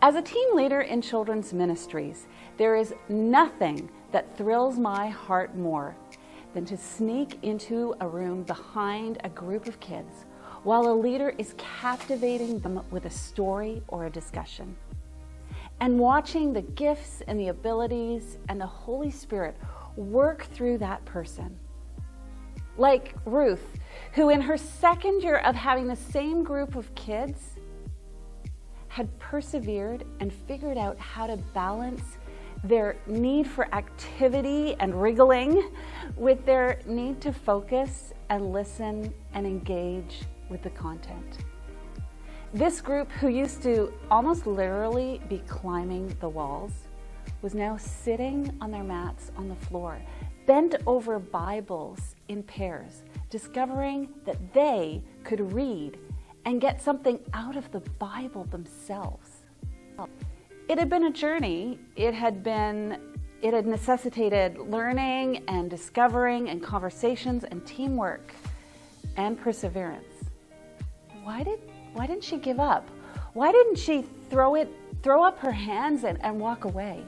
As a team leader in children's ministries, there is nothing that thrills my heart more than to sneak into a room behind a group of kids while a leader is captivating them with a story or a discussion, and watching the gifts and the abilities and the Holy Spirit work through that person. Like Ruth, who in her second year of having the same group of kids had persevered and figured out how to balance their need for activity and wriggling with their need to focus and listen and engage with the content. This group, who used to almost literally be climbing the walls, was now sitting on their mats on the floor, bent over Bibles in pairs, discovering that they could read and get something out of the Bible themselves. It had been a journey. It had necessitated learning and discovering and conversations and teamwork and perseverance. Why didn't she give up? Why didn't she throw up her hands and walk away?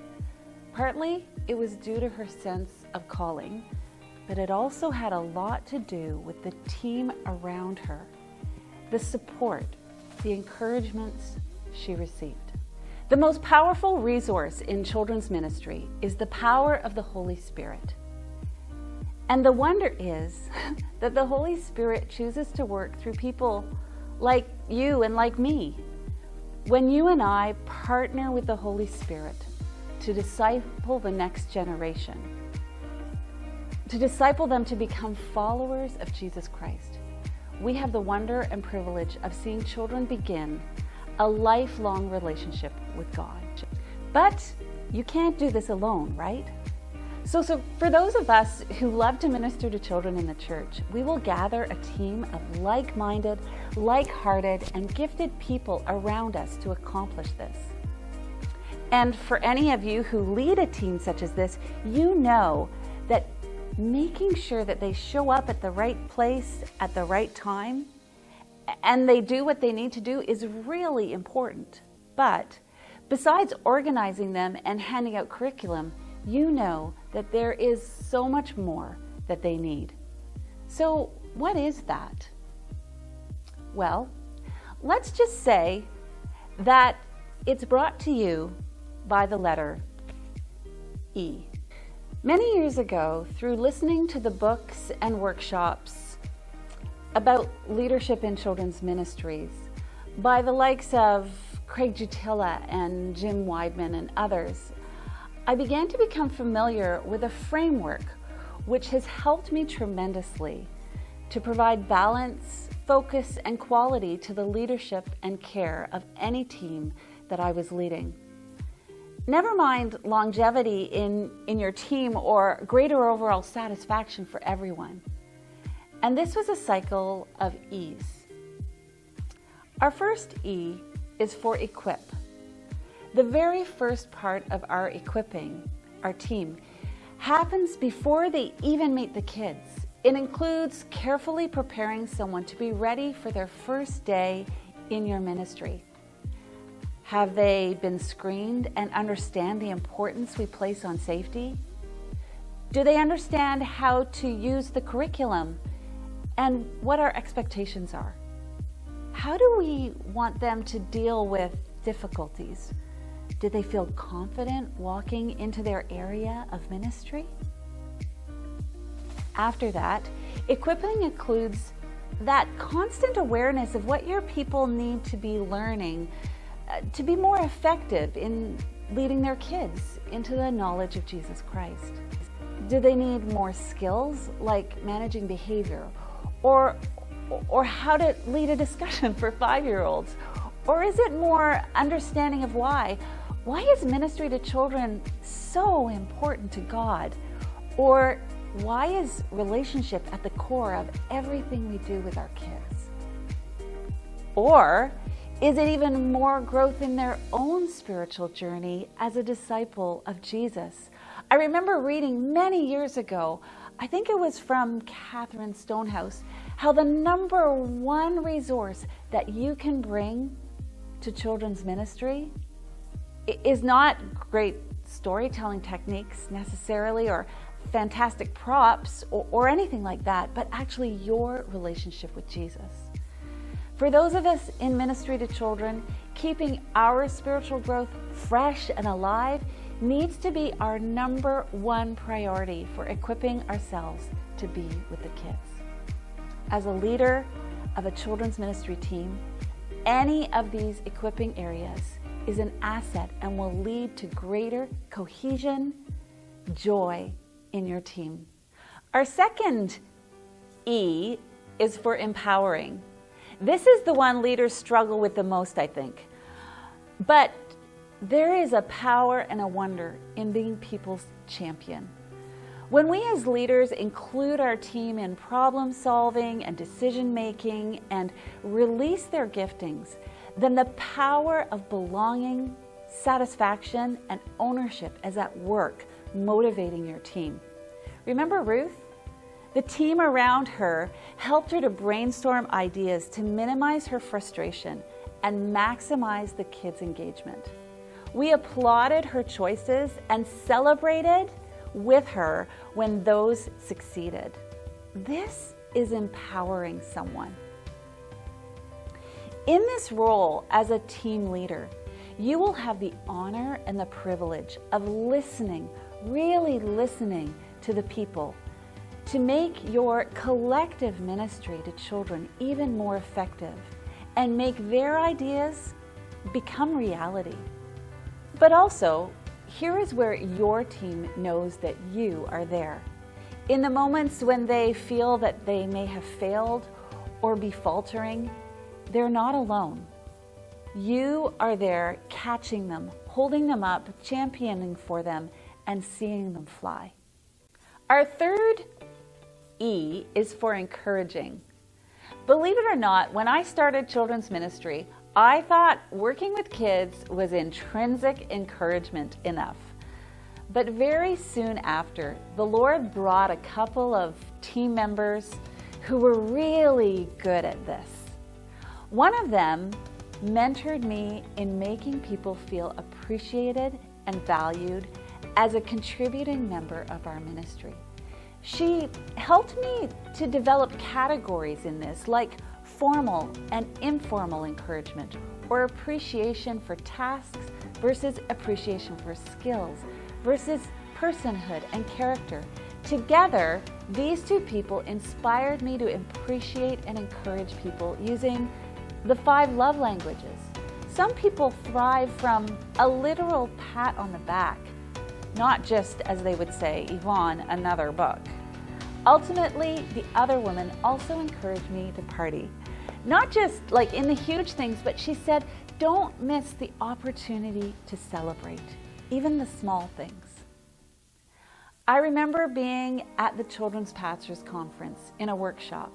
Partly it was due to her sense of calling, but it also had a lot to do with the team around her, the support, the encouragements she received. The most powerful resource in children's ministry is the power of the Holy Spirit. And the wonder is that the Holy Spirit chooses to work through people like you and like me. When you and I partner with the Holy Spirit to disciple the next generation, to disciple them to become followers of Jesus Christ, we have the wonder and privilege of seeing children begin a lifelong relationship with God. But you can't do this alone, right? So for those of us who love to minister to children in the church, we will gather a team of like-minded, like-hearted, and gifted people around us to accomplish this. And for any of you who lead a team such as this, you know that making sure that they show up at the right place at the right time and they do what they need to do is really important. But besides organizing them and handing out curriculum, you know that there is so much more that they need. So what is that? Well, let's just say that it's brought to you by the letter E. Many years ago, through listening to the books and workshops about leadership in children's ministries by the likes of Craig Jutila and Jim Weidman and others, I began to become familiar with a framework which has helped me tremendously to provide balance, focus, and quality to the leadership and care of any team that I was leading. Never mind longevity in your team or greater overall satisfaction for everyone. And this was a cycle of E's. Our first E is for equip. The very first part of our equipping, our team, happens before they even meet the kids. It includes carefully preparing someone to be ready for their first day in your ministry. Have they been screened and understand the importance we place on safety? Do they understand how to use the curriculum and what our expectations are? How do we want them to deal with difficulties? Do they feel confident walking into their area of ministry? After that, equipping includes that constant awareness of what your people need to be learning to be more effective in leading their kids into the knowledge of Jesus Christ. Do they need more skills like managing behavior or how to lead a discussion for 5-year-olds? Or is it more understanding of why? Why is ministry to children so important to God? Or why is relationship at the core of everything we do with our kids? Or is it even more growth in their own spiritual journey as a disciple of Jesus? I remember reading many years ago, I think it was from Catherine Stonehouse, how the #1 resource that you can bring to children's ministry is not great storytelling techniques necessarily, or fantastic props, or anything like that, but actually your relationship with Jesus. For those of us in ministry to children, keeping our spiritual growth fresh and alive needs to be our number one priority for equipping ourselves to be with the kids. As a leader of a children's ministry team, any of these equipping areas is an asset and will lead to greater cohesion, joy in your team. Our second E is for empowering. This is the one leaders struggle with the most, I think. But there is a power and a wonder in being people's champion. When we as leaders include our team in problem solving and decision making and release their giftings, then the power of belonging, satisfaction, and ownership is at work motivating your team. Remember Ruth? The team around her helped her to brainstorm ideas to minimize her frustration and maximize the kids' engagement. We applauded her choices and celebrated with her when those succeeded. This is empowering someone. In this role as a team leader, you will have the honor and the privilege of listening, really listening to the people, to make your collective ministry to children even more effective and make their ideas become reality. But also, here is where your team knows that you are there. In the moments when they feel that they may have failed or be faltering, they're not alone. You are there catching them, holding them up, championing for them, and seeing them fly. Our third E is for encouraging. Believe it or not, when I started children's ministry, I thought working with kids was intrinsic encouragement enough. But very soon after, the Lord brought a couple of team members who were really good at this. One of them mentored me in making people feel appreciated and valued as a contributing member of our ministry. She helped me to develop categories in this, like formal and informal encouragement, or appreciation for tasks versus appreciation for skills, versus personhood and character. Together, these two people inspired me to appreciate and encourage people using the 5 love languages. Some people thrive from a literal pat on the back, not just, as they would say, Yvonne, another book. Ultimately, the other woman also encouraged me to party. Not just like in the huge things, but she said, don't miss the opportunity to celebrate, even the small things. I remember being at the Children's Pastors Conference in a workshop.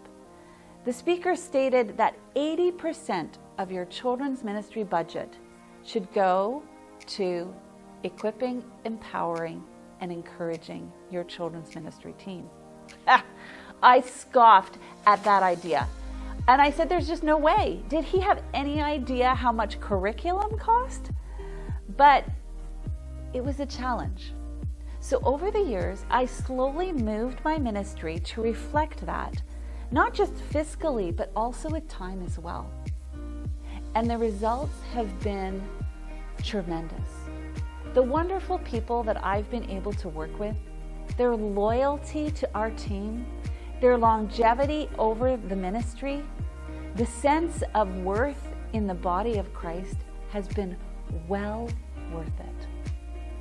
The speaker stated that 80% of your children's ministry budget should go to equipping, empowering, and encouraging your children's ministry team. I scoffed at that idea. And I said, there's just no way. Did he have any idea how much curriculum cost? But it was a challenge. So over the years, I slowly moved my ministry to reflect that, not just fiscally, but also with time as well. And the results have been tremendous. The wonderful people that I've been able to work with, their loyalty to our team, their longevity over the ministry, the sense of worth in the body of Christ has been well worth it.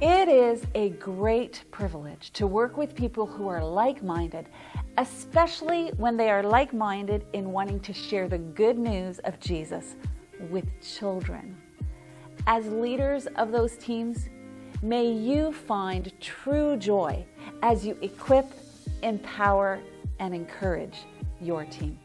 It is a great privilege to work with people who are like-minded, especially when they are like-minded in wanting to share the good news of Jesus with children. As leaders of those teams, may you find true joy as you equip, empower, and encourage your team.